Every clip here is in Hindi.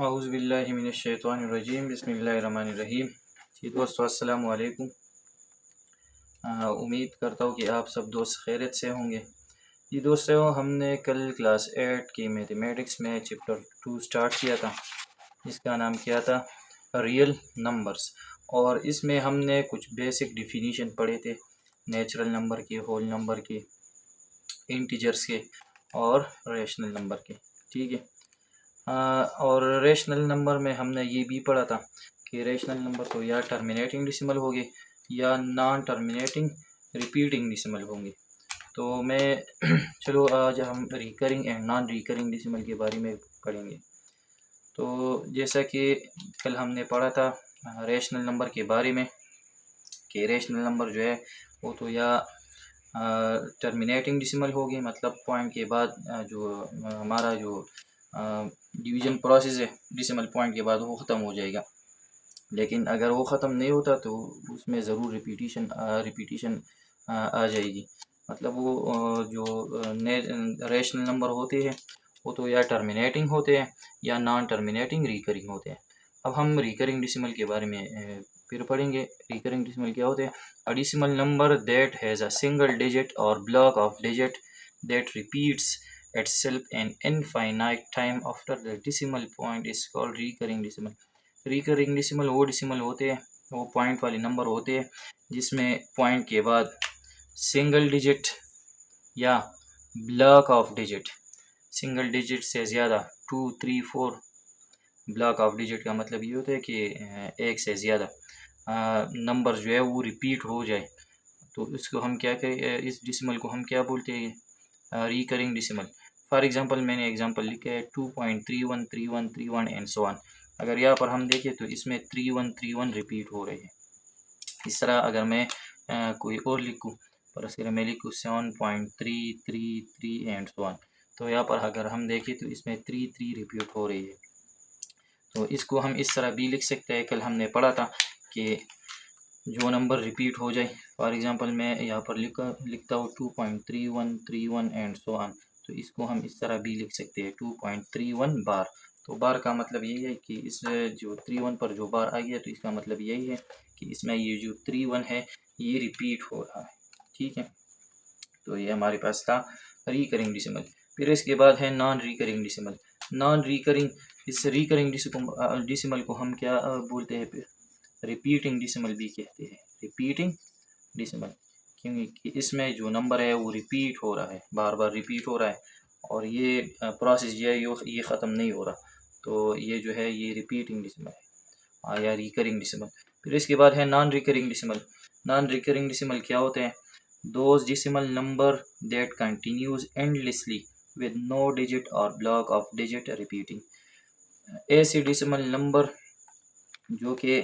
औज़ुबिल्लाहि मिनश्शैतानिर्रजीम बिस्मिल्लाहिर्रहमानिर्रहीम। जी दोस्तों, अस्सलामु अलैकुम। उम्मीद करता हूँ कि आप सब दोस्त खैरियत से होंगे। जी दोस्तों, हमने कल क्लास 8 की मैथमेटिक्स में चैप्टर 2 स्टार्ट किया था, जिसका नाम क्या था, रियल नंबर्स। और इसमें हमने कुछ बेसिक डिफिनीशन पढ़े थे, नेचुरल नंबर के, होल नंबर के, इंटीजर्स के और रेशनल नंबर के। ठीक है। और रेशनल नंबर में हमने ये भी पढ़ा था कि रेशनल नंबर तो या टर्मिनेटिंग डिसिमल होंगे या नॉन टर्मिनेटिंग रिपीटिंग डिसिमल होंगे। तो मैं चलो आज हम recurring and non recurring decimal के बारे में पढ़ेंगे। तो जैसा कि कल हमने पढ़ा था रेशनल नंबर के बारे में कि रेशनल नंबर जो है वो तो या टर्मिनेटिंग डिसिमल होगी, मतलब पॉइंट के बाद जो हमारा जो डिवीज़न प्रोसेस है डिसिमल पॉइंट के बाद वो ख़त्म हो जाएगा। लेकिन अगर वो ख़त्म नहीं होता तो उसमें ज़रूर रिपीटिशन आ जाएगी। मतलब वो जो रेशनल नंबर होते हैं वो तो या टर्मिनेटिंग होते हैं या नॉन टर्मिनेटिंग रिकरिंग होते हैं। अब हम रिकरिंग डिसिमल के बारे में फिर पढ़ेंगे। रिकरिंग डिसिमल क्या होते हैं? A decimal number that has a single digit or block of digit that repeats itself an infinite time after the decimal point is called recurring decimal। Recurring decimal वो डिसिमल होते हैं, वो पॉइंट वाले नंबर होते हैं जिसमें पॉइंट के बाद सिंगल डिजिट या block of digit, single digit से ज़्यादा 2, 3, 4, ब्लॉक ऑफ डिजिट का मतलब ये होता है कि एक से ज़्यादा नंबर जो है वो रिपीट हो जाए, तो इसको हम क्या करें, इस डिसिमल को हम क्या बोलते हैं, रिकरिंग डिसिमल। फॉर एग्जांपल मैंने एग्जांपल लिखा है 2.313131 एंड सो ऑन। अगर यहाँ पर हम देखें तो इसमें 3131 रिपीट हो रहे हैं। इस तरह अगर मैं कोई और लिखूँ, पर अगर मैं लिखूँ 7.333 एंड सो ऑन, तो यहाँ पर अगर हम देखें तो इसमें 3 रिपीट हो रही है। तो इसको हम इस तरह भी लिख सकते हैं। कल हमने पढ़ा था कि जो नंबर रिपीट हो जाए, फॉर एग्जांपल मैं यहाँ पर लिखता हूँ 2.3131 एंड सो ऑन, तो इसको हम इस तरह भी लिख सकते हैं 2.31 बार। तो बार का मतलब यही है कि इस जो 31 पर जो बार आ गया तो इसका मतलब यही है कि इसमें ये जो 31 है ये रिपीट हो रहा है। ठीक है। तो ये हमारे पास था रिकरिंग डिसिमल। फिर इसके बाद है non recurring decimal. Non recurring, इस रिकरिंग डिसिमल को हम क्या बोलते हैं, फिर रिपीटिंग डिसिमल भी कहते हैं, रिपीटिंग डिसिमल, क्योंकि इसमें जो नंबर है वो रिपीट हो रहा है, बार बार रिपीट हो रहा है और ये प्रोसेस जो है ये ख़त्म नहीं हो रहा, तो ये जो है ये रिपीटिंग डिसिमल है या रिकरिंग डिसिमल। फिर इसके बाद है non recurring decimal. Non recurring decimal क्या होते हैं? Those decimal number that continues endlessly with no digit or block of digit repeating. ऐसे डिसिमल नंबर जो कि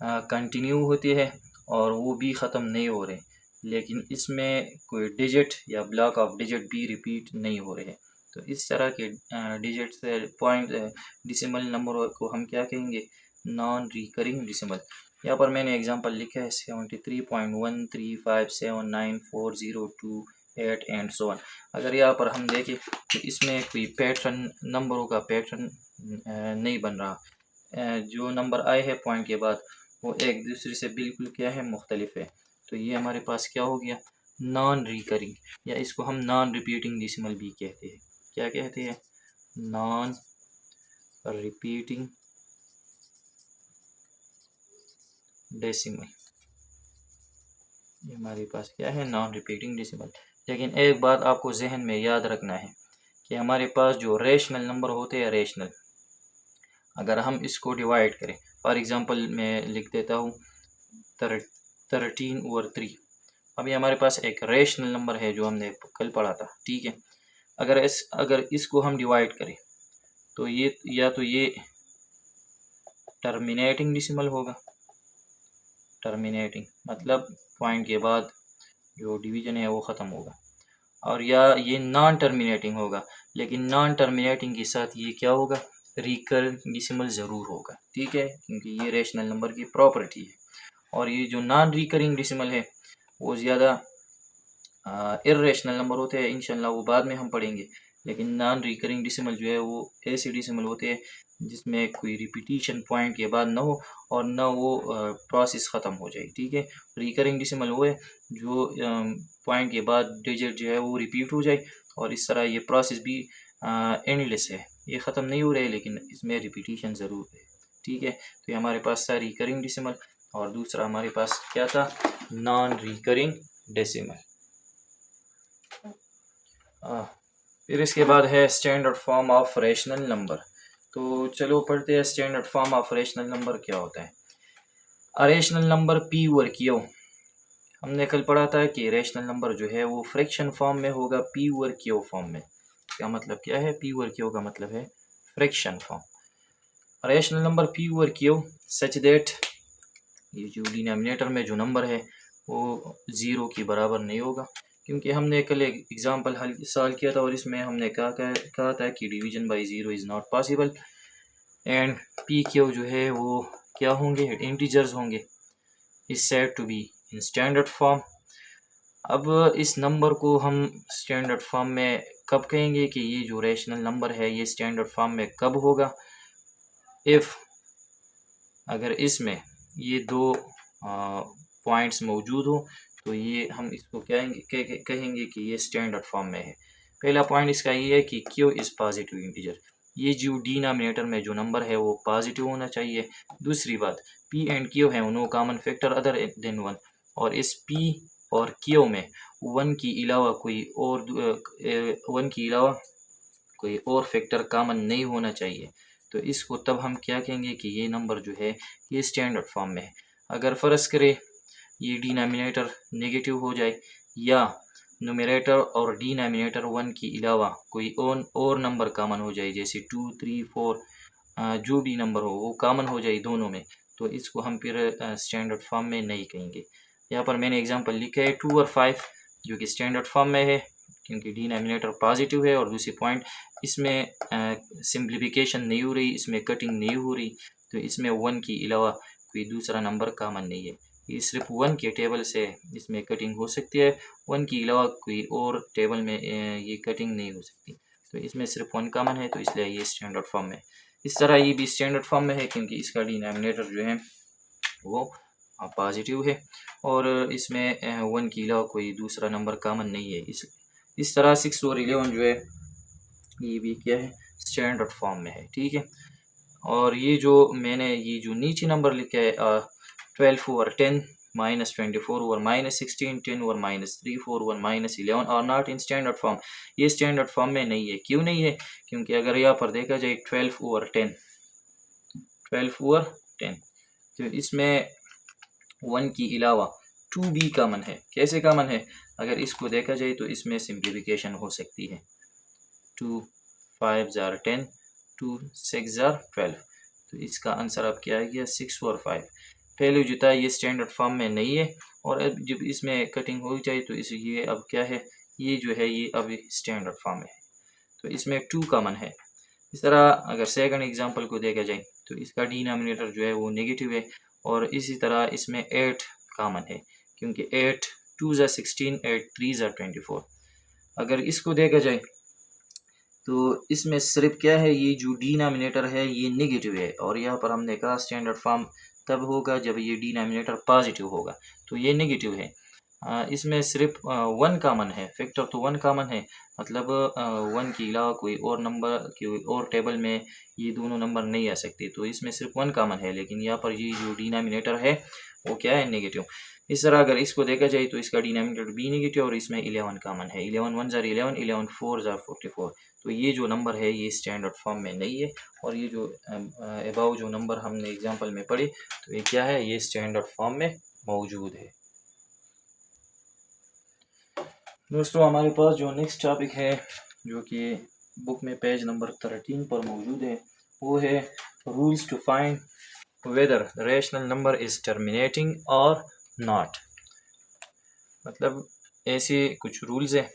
कंटिन्यू होती है और वो भी ख़त्म नहीं हो रहे, लेकिन इसमें कोई डिजिट या ब्लॉक ऑफ डिजिट भी रिपीट नहीं हो रहे हैं। तो इस तरह के डिजिट से पॉइंट डिसिमल नंबर को हम क्या कहेंगे? Non recurring decimal. यहाँ पर मैंने एग्जांपल लिखा है 73.135794028 एंड सो ऑन। अगर यहाँ पर हम देखें तो इसमें कोई पैटर्न, नंबरों का पैटर्न नहीं बन रहा। जो नंबर आए हैं पॉइंट के बाद वो एक दूसरे से बिल्कुल क्या है, मुख्तलिफ है। तो ये हमारे पास क्या हो गया? नॉन रिकरिंग, या इसको हम नॉन रिपीटिंग डिसिमल भी कहते हैं। क्या कहते हैं? Non repeating decimal. ये हमारे पास क्या है? Non repeating decimal. लेकिन एक बात आपको जहन में याद रखना है कि हमारे पास जो रेशनल नंबर होते हैं, रेशनल, अगर हम इसको डिवाइड करें, फॉर एग्जांपल मैं लिख देता हूँ 13/3। अभी हमारे पास एक रेशनल नंबर है जो हमने कल पढ़ा था। ठीक है। अगर इसको हम डिवाइड करें तो ये या तो ये टर्मिनेटिंग डिसिमल होगा, टर्मिनेटिंग मतलब पॉइंट के बाद जो डिवीजन है वो ख़त्म होगा, और या ये नॉन टर्मिनेटिंग होगा, लेकिन नॉन टर्मिनेटिंग के साथ ये क्या होगा? रिकरिंग डिसिमल ज़रूर होगा। ठीक है, क्योंकि ये रेशनल नंबर की प्रॉपर्टी है। और ये जो नॉन रिकरिंग डिसिमल है वो ज़्यादा इर्रेशनल नंबर होते हैं, इंशाल्लाह वो बाद में हम पढ़ेंगे। लेकिन नॉन रिकरिंग डिसिमल जो है वो ऐसे डिसिमल होते हैं जिसमें कोई रिपीटिशन पॉइंट के बाद ना हो और ना वो प्रोसेस ख़त्म हो जाए, ठीक है। रिकरिंग डेसिमल वो है जो पॉइंट के बाद डिजिट जो है वो रिपीट हो जाए, और इस तरह ये प्रोसेस भी एंडलेस है, ये ख़त्म नहीं हो रहा है लेकिन इसमें रिपीटिशन ज़रूर है, ठीक है। तो ये हमारे पास था रिकरिंग डेसिमल, और दूसरा हमारे पास क्या था, नॉन रिकरिंग डेसिमल। फिर इसके बाद है standard form of rational number. तो चलो पढ़ते हैं standard form of rational number क्या होता है। Rational number P over Q, हमने कल पढ़ा था कि रेशनल नंबर जो है वो फ्रैक्शन फॉर्म में होगा पी ओवर क्यू फॉर्म में। क्या मतलब क्या है, पी ओवर क्यू का मतलब है fraction form. Rational number P over Q such that ये जो डिनोमिनेटर में जो नंबर है वो ज़ीरो के बराबर नहीं होगा, क्योंकि हमने कल एक एग्जाम्पल हल सॉल्व किया था और इसमें हमने कहा था कि division by zero is not possible, and p q जो है वो क्या होंगे, इंटीजर्स होंगे, is said to be in standard form. अब इस नंबर को हम स्टैंडर्ड फॉर्म में कब कहेंगे कि ये जो रेशनल नंबर है ये स्टैंडर्ड फॉर्म में कब होगा, इफ़ अगर इसमें ये दो पॉइंट्स मौजूद हो तो ये हम इसको कहेंगे कि ये स्टैंडर्ड फॉर्म में है। पहला पॉइंट इसका ये है कि क्यू इज़ पॉजिटिव इंटीजर, ये जो डिनोमिनेटर में जो नंबर है वो पॉजिटिव होना चाहिए। दूसरी बात, पी एंड क्यू है no common factor other than one, और इस पी और क्यू में वन के अलावा कोई और फैक्टर कॉमन नहीं होना चाहिए। तो इसको तब हम क्या कहेंगे कि ये नंबर जो है ये स्टैंडर्ड फॉर्म में है। अगर फ़र्ज़ करें ये डिनोमिनेटर नेगेटिव हो जाए या न्यूमरेटर और डिनोमिनेटर वन के अलावा कोई और नंबर कॉमन हो जाए, जैसे 2, 3, 4 जो भी नंबर हो वो कॉमन हो जाए दोनों में, तो इसको हम फिर स्टैंडर्ड फॉर्म में नहीं कहेंगे। यहाँ पर मैंने एग्जांपल लिखा है 2 और 5 जो कि स्टैंडर्ड फॉर्म में है क्योंकि डिनोमिनेटर पॉजिटिव है, और दूसरी पॉइंट इसमें सिंप्लीफिकेशन नहीं हो रही, इसमें कटिंग नहीं हो रही, तो इसमें वन के अलावा कोई दूसरा नंबर कॉमन नहीं है। ये सिर्फ वन के टेबल से इसमें कटिंग हो सकती है, वन के अलावा कोई और टेबल में ये कटिंग नहीं हो सकती, तो इसमें सिर्फ वन कॉमन है, तो इसलिए ये स्टैंडर्ड फॉर्म में। इस तरह ये भी स्टैंडर्ड फॉर्म में है क्योंकि इसका डिनोमिनेटर जो है वो पॉजिटिव है और इसमें वन के अलावा कोई दूसरा नंबर कॉमन नहीं है। इस तरह 6 और 11 जो है ये भी क्या है, स्टैंडर्ड फॉर्म में है, ठीक है। और ये जो मैंने ये जो नीचे नंबर लिखा है 12 ओवर 10 -24 ओवर -16 10 ओवर -3 4 ओवर -11 और नॉट इन स्टैंडर्ड फॉर्म, ये स्टैंडर्ड फॉर्म में नहीं है। क्यों नहीं है, क्योंकि अगर यहाँ पर देखा जाए 12 ओवर 10 तो इसमें वन के अलावा 2 भी कॉमन है। कैसे कॉमन है, अगर इसको देखा जाए तो इसमें सिंप्लीफिकेशन हो सकती है, 2 5 जार 10 2 6 जार 12, तो इसका आंसर अब क्या आ गया 6 और 5। पहले जो था ये स्टैंडर्ड फॉर्म में नहीं है, और अब जब इसमें कटिंग हो जाए तो इस ये अब क्या है, ये जो है ये अब स्टैंडर्ड फॉर्म में है, तो इसमें 2 कॉमन है। इस तरह अगर सेकंड एग्जांपल को देखा जाए तो इसका डिनोमिनेटर जो है वो नेगेटिव है, और इसी तरह इसमें 8 कॉमन है क्योंकि 8 2 ज़ा 16 8 3 ज़ा 24। अगर इसको देखा जाए तो इसमें सिर्फ क्या है, ये जो डिनोमिनेटर है ये नेगेटिव है, और यहाँ पर हमने कहा स्टैंडर्ड फॉर्म तब होगा जब ये डिनोमिनेटर पॉजिटिव होगा, तो ये नेगेटिव है। इसमें सिर्फ वन कॉमन है, फैक्टर तो वन कॉमन है, मतलब वन के अलावा कोई और नंबर कोई और टेबल में ये दोनों नंबर नहीं आ सकते, तो इसमें सिर्फ वन कॉमन है, लेकिन यहाँ पर ये जो डिनोमिनेटर है वो क्या है, नेगेटिव। इस तरह अगर इसको देखा जाए तो इसका डिनोमिनेटर भी नेगेटिव और इसमें 11 कॉमन है, 11 1 ज़ार 11 11 4 ज़ार 44, तो ये जो नंबर है ये स्टैंडर्ड फॉर्म में नहीं है। और ये जो अबाउ जो नंबर हमने एग्जांपल में पढ़े तो ये क्या है, ये स्टैंडर्ड फॉर्म में मौजूद है। दोस्तों हमारे पास जो नेक्स्ट टॉपिक है जो कि बुक में पेज नंबर 13 पर मौजूद है वो है rules to find whether rational number is terminating or not. मतलब ऐसे कुछ रूल्स है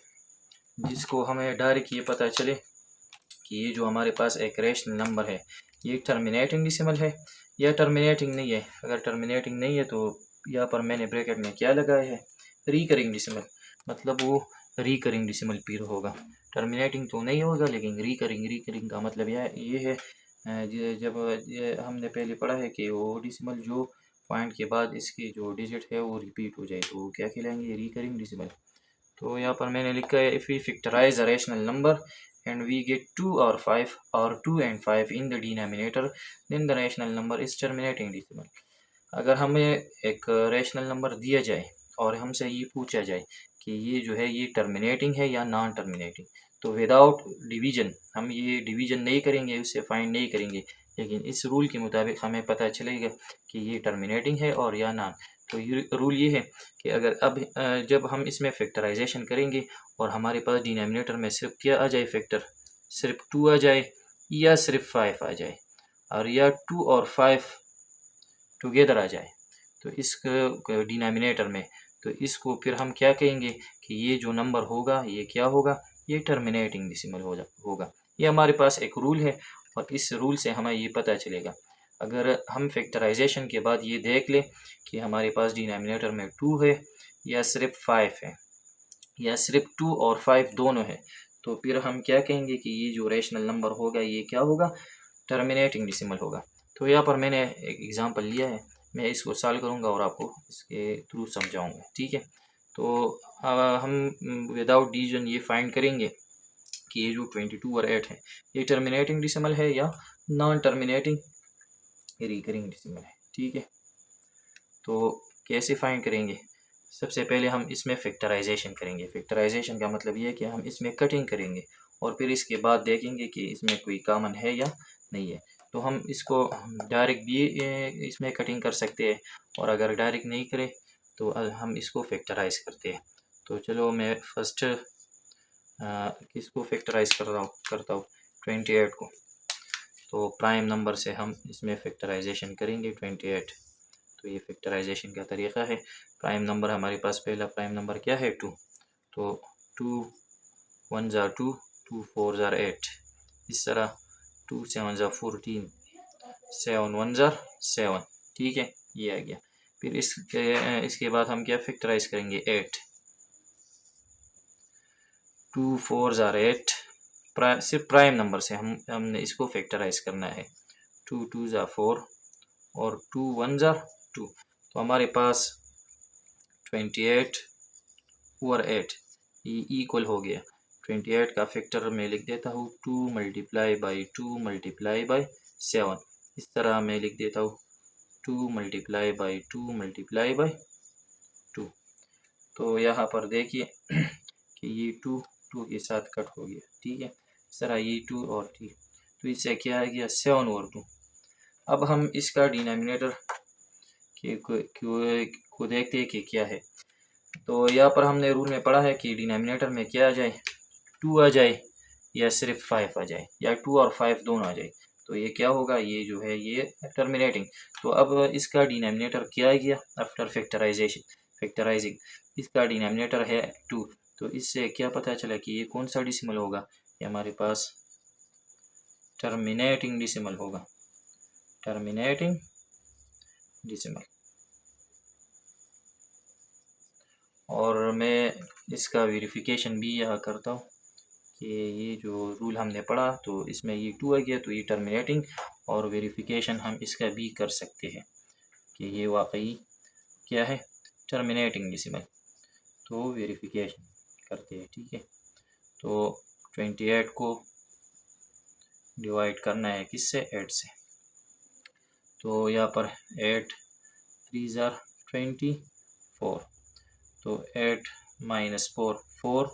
जिसको हमें डायरेक्ट ये पता चले कि ये जो हमारे पास एक रेशनल नंबर है ये टर्मिनेटिंग डेसिमल है या टर्मिनेटिंग नहीं है। अगर टर्मिनेटिंग नहीं है तो यहाँ पर मैंने ब्रैकेट में क्या लगाया है, रिकरिंग डेसिमल, मतलब वो रिकरिंग डेसिमल पीर होगा। टर्मिनेटिंग तो नहीं होगा लेकिन रिकरिंग का मतलब ये है जब ये हमने पहले पढ़ा है कि वो डिसिमल जो पॉइंट के बाद इसकी जो डिजिट है वो रिपीट हो जाए तो वो क्या कहलाएंगे, रिकरिंग डिसिमल। तो यहाँ पर मैंने लिखा है if we factorize a rational number and we get 2 or 5 or 2 and 5 in the denominator then the rational number is terminating decimal। अगर हमें एक रैशनल नंबर दिया जाए और हमसे ये पूछा जाए कि ये जो है ये टर्मिनेटिंग है या नॉन टर्मिनेटिंग, तो विदाउट डिवीजन हम ये डिवीजन नहीं करेंगे, उससे फाइंड नहीं करेंगे, लेकिन इस रूल के मुताबिक हमें पता चलेगा कि ये टर्मिनेटिंग है और या नॉन। तो ये रूल ये है कि अगर अब जब हम इसमें फैक्टराइजेशन करेंगे और हमारे पास डिनोमिनेटर में सिर्फ क्या आ जाए फैक्टर, सिर्फ 2 आ जाए या सिर्फ 5 आ जाए और या 2 और 5 टुगेदर आ जाए, तो इस डिनोमिनेटर में, तो इसको फिर हम क्या कहेंगे कि ये जो नंबर होगा ये क्या होगा, ये टर्मिनेटिंग डिसिमल होगा। ये हमारे पास एक रूल है और इस रूल से हमें ये पता चलेगा। अगर हम फैक्टराइजेशन के बाद ये देख लें कि हमारे पास डिनोमिनेटर में 2 है या सिर्फ 5 है या सिर्फ 2 और 5 दोनों है, तो फिर हम क्या कहेंगे कि ये जो रैशनल नंबर होगा ये क्या होगा, टर्मिनेटिंग डिसिमल होगा। तो यहाँ पर मैंने एक एग्जांपल लिया है, मैं इसको सॉल्व करूँगा और आपको इसके थ्रू समझाऊँगा, ठीक है। तो हम विदाउट डिवीजन ये फाइंड करेंगे कि ये जो 22 और 8 है ये टर्मिनेटिंग डिसिमल है या नॉन टर्मिनेटिंग रिकरिंग डिसिमल है, ठीक है। तो कैसे फाइंड करेंगे, सबसे पहले हम इसमें फैक्टराइजेशन करेंगे। फैक्टराइजेशन का मतलब ये है कि हम इसमें कटिंग करेंगे और फिर इसके बाद देखेंगे कि इसमें कोई कॉमन है या नहीं है। तो हम इसको डायरेक्ट भी इसमें कटिंग कर सकते हैं और अगर डायरेक्ट नहीं करें तो हम इसको फैक्टराइज करते हैं। तो चलो मैं फर्स्ट किसको फैक्टराइज करता हूँ 28 को। तो प्राइम नंबर से हम इसमें फैक्टराइजेशन करेंगे 28। तो ये फैक्टराइजेशन का तरीक़ा है। प्राइम नंबर हमारे पास पहला प्राइम नंबर क्या है 2, तो 2 1 ज़ा 2, 2 4 ज़ा 8, इस तरह 2 7 ज़ा 14, 7 1 ज़ा 7, ठीक है, ये आ गया। फिर इसके बाद हम क्या फैक्टराइज करेंगे 8, 2 4 ज़ा 8, सिर्फ प्राइम नंबर से हमने इसको फैक्टराइज करना है। 2 2 ज़ा 4 और 2 1 ज़ा 2, तो हमारे पास 28 और 8 ये इक्वल हो गया। 28 का फैक्टर मैं लिख देता हूँ 2 मल्टीप्लाई बाई 2 मल्टीप्लाई बाई 7, इस तरह मैं लिख देता हूँ 2 मल्टीप्लाई बाई 2 मल्टीप्लाई बाई 2। तो यहाँ पर देखिए कि ये 2 के साथ कट हो गया, ठीक है, इस तरह ये 2 और 3, तो इससे क्या आ गया 7 और 2। अब हम इसका डिनोमिनेटर को देखते हैं कि क्या है। तो यहाँ पर हमने रूल में पढ़ा है कि डिनोमिनेटर में क्या आ जाए, 2 आ जाए या सिर्फ 5 आ जाए या 2 और 5 दोनों आ जाए, तो ये क्या होगा, ये जो है ये टर्मिनेटिंग। तो अब इसका डिनोमिनेटर क्या आ गया आफ्टर फैक्टराइजिंग, इसका डिनोमिनेटर है 2, तो इससे क्या पता चला कि ये कौन सा डिसिमल होगा, ये हमारे पास टर्मिनेटिंग डिसिमल होगा, टर्मिनेटिंग डिसिमल। और मैं इसका वेरिफिकेशन भी यहाँ करता हूँ कि ये जो रूल हमने पढ़ा तो इसमें ये 2 आ गया तो ये टर्मिनेटिंग, और वेरिफिकेशन हम इसका भी कर सकते हैं कि ये वाकई क्या है, टर्मिनेटिंग डिसिमल। तो वेरिफिकेशन करते हैं, ठीक है। तो 28 को डिवाइड करना है किससे, 8 से। तो यहाँ पर 8 3 ज़ा 24, तो 8 माइनस 4 4,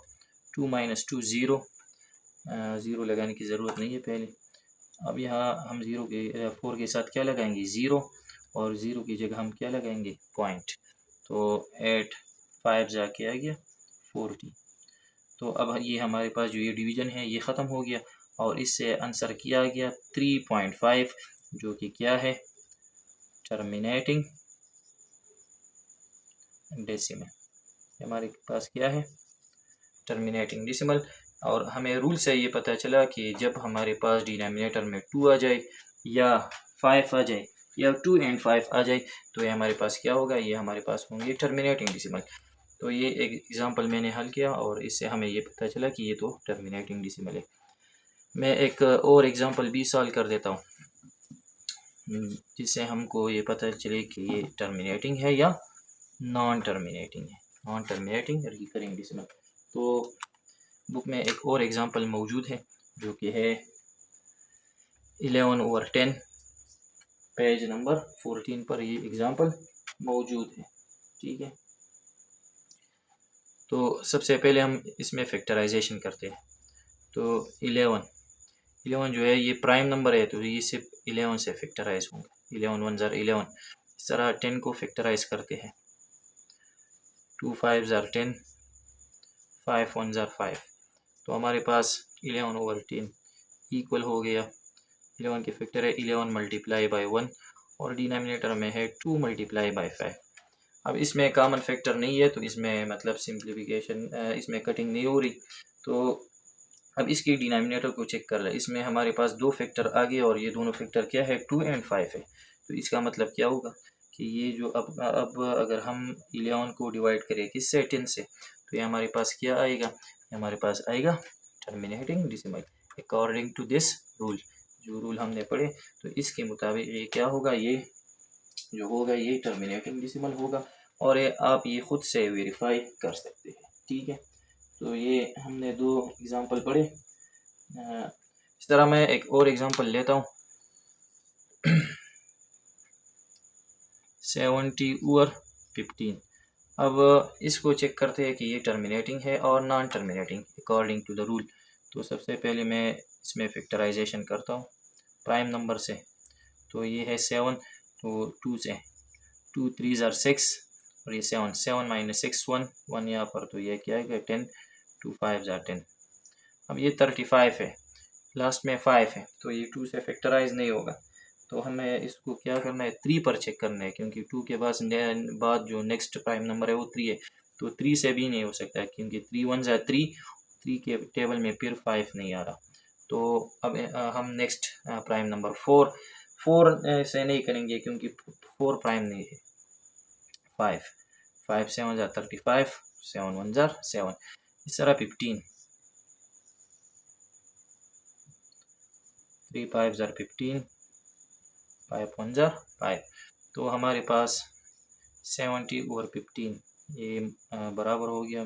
2 माइनस 2 ज़ीरो, ज़ीरो लगाने की ज़रूरत नहीं है पहले। अब यहाँ हम 4 के साथ क्या लगाएंगे 0, और 0 की जगह हम क्या लगाएंगे पॉइंट। तो 8 5 ज़ा के आ गया 40। तो अब ये हमारे पास जो ये डिवीज़न है ये ख़त्म हो गया और इससे आंसर किया गया 3.5, जो कि क्या है, टर्मिनेटिंग डेसिमल। हमारे पास क्या है, टर्मिनेटिंग डेसिमल। और हमें रूल से ये पता चला कि जब हमारे पास डिनोमिनेटर में 2 आ जाए या 5 आ जाए या 2 एंड 5 आ जाए, तो ये हमारे पास क्या होगा, ये हमारे पास होंगे टर्मिनेटिंग डेसिमल। तो ये एक एग्जांपल मैंने हल किया और इससे हमें ये पता चला कि ये तो टर्मिनेटिंग डेसिमल है। मैं एक और एग्जांपल भी सॉल्व कर देता हूँ। जिससे हमको ये पता चले कि ये टर्मिनेटिंग है या नॉन टर्मिनेटिंग है। Non terminating recurring decimal. तो बुक में एक और एग्जांपल मौजूद है जो कि है 11/10, पेज नंबर 14 पर ये एग्जांपल मौजूद है। ठीक है, तो सबसे पहले हम इसमें फैक्टराइजेशन करते हैं। तो 11 जो है ये प्राइम नंबर है, तो ये सिर्फ 11 से फैक्टराइज होंगे। 11 1 ज़र 11, इस तरह 10 को फैक्टराइज करते हैं। 2 5 ज़र 10, 5 1 ज़र 5, तो हमारे पास 11/10 इक्वल हो गया 11 के फैक्टर है 11 मल्टीप्लाई बाई 1 और डिनोमिनेटर में है 2 मल्टीप्लाई बाई 5। अब इसमें कॉमन फैक्टर नहीं है तो इसमें मतलब सिंप्लीफिकेशन, इसमें कटिंग नहीं हो रही। तो अब इसकी डिनोमिनेटर को चेक कर ले। इसमें हमारे पास दो फैक्टर आ गए और ये दोनों फैक्टर क्या है 2 और 5 है। तो इसका मतलब क्या होगा कि ये जो अब अगर हम 11 को डिवाइड करें किससे 10 से, तो ये हमारे पास क्या आएगा, हमारे पास आएगा terminating decimal according to this rule. जो रूल हमने पढ़े तो इसके मुताबिक ये क्या होगा, ये जो होगा ये टर्मिनेटिंग डेसिमल होगा और ये आप ये खुद से वेरीफाई कर सकते हैं। ठीक है, तो ये हमने दो एग्जांपल पढ़े। इस तरह मैं एक और एग्जांपल लेता हूँ 70/15। अब इसको चेक करते हैं कि ये टर्मिनेटिंग है और non terminating according to the rule. तो सबसे पहले मैं इसमें फैक्टराइजेशन करता हूँ प्राइम नंबर से। तो ये है 7, तो 2 से 2 3 ज़र 6 और ये 7 7 माइनस 6 1 यहाँ पर, तो ये क्या है 10, 2 5 ज़र 10। अब ये 35 है, लास्ट में 5 है, तो ये 2 से फैक्टराइज नहीं होगा। तो हमें इसको क्या करना है 3 पर चेक करना है, क्योंकि 2 के बाद जो नेक्स्ट प्राइम नंबर है वो 3 है। तो 3 से भी नहीं हो सकता है क्योंकि 3 1 ज़र 3, 3 के टेबल में फिर 5 नहीं आ रहा। तो अब हम नेक्स्ट प्राइम नंबर 4 से नहीं करेंगे क्योंकि 4 प्राइम नहीं है। 5 7 ज़र 35, 7 1 ज़र 7, इस तरह 15, 3 5 ज़र 15, 5 1 ज़र 5। तो हमारे पास 70/15 ये बराबर हो गया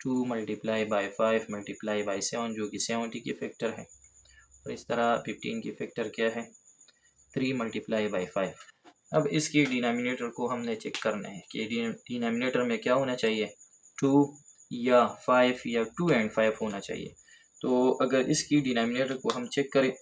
2 मल्टीप्लाई बाई 5 मल्टीप्लाई बाई 7 जो कि 70 की फैक्टर है, और इस तरह 15 की फैक्टर क्या है 3 मल्टीप्लाई बाई 5। अब इसकी डिनोमिनेटर को हमने चेक करना है कि डिनोमिनेटर में क्या होना चाहिए 2 या 5 या 2 और 5 होना चाहिए। तो अगर इसकी डिनोमिनेटर को हम चेक करें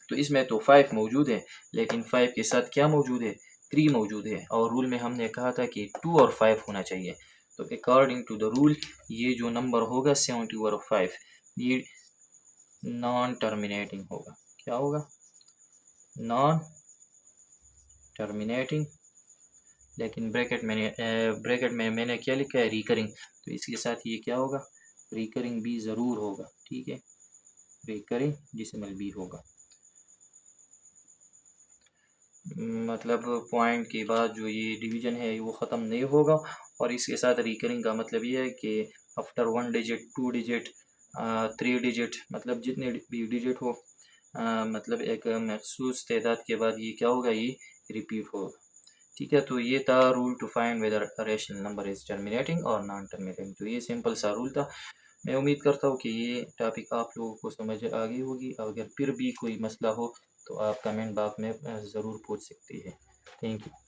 तो इसमें तो 5 मौजूद है, लेकिन 5 के साथ क्या मौजूद है 3 मौजूद है, और रूल में हमने कहा था कि 2 और 5 होना चाहिए। तो अकॉर्डिंग टू द रूल ये जो नंबर होगा 70/5 ये नॉन टर्मिनेटिंग होगा। क्या होगा नॉन टर्मिनेटिंग, लेकिन ब्रैकेट में मैंने क्या लिखा है रिकरिंग, तो इसके साथ ये क्या होगा रिकरिंग भी ज़रूर होगा। ठीक है, रिकरिंग डेसिमल भी होगा, मतलब पॉइंट के बाद जो ये डिवीज़न है वो ख़त्म नहीं होगा। और इसके साथ रिकरिंग का मतलब ये है कि आफ्टर 1 डिजिट 2 डिजिट 3 डिजिट, मतलब जितने भी डिजिट हो मतलब एक मखसूस तादाद के बाद ये क्या होगा ये रिपीट होगा। ठीक है, तो ये था rule to find whether rational number is terminating or non terminating. तो ये सिंपल सा रूल था। मैं उम्मीद करता हूँ कि ये टॉपिक आप लोगों को समझ आ गई होगी। अगर फिर भी कोई मसला हो तो आप कमेंट बॉक्स में ज़रूर पूछ सकती है। Thank you.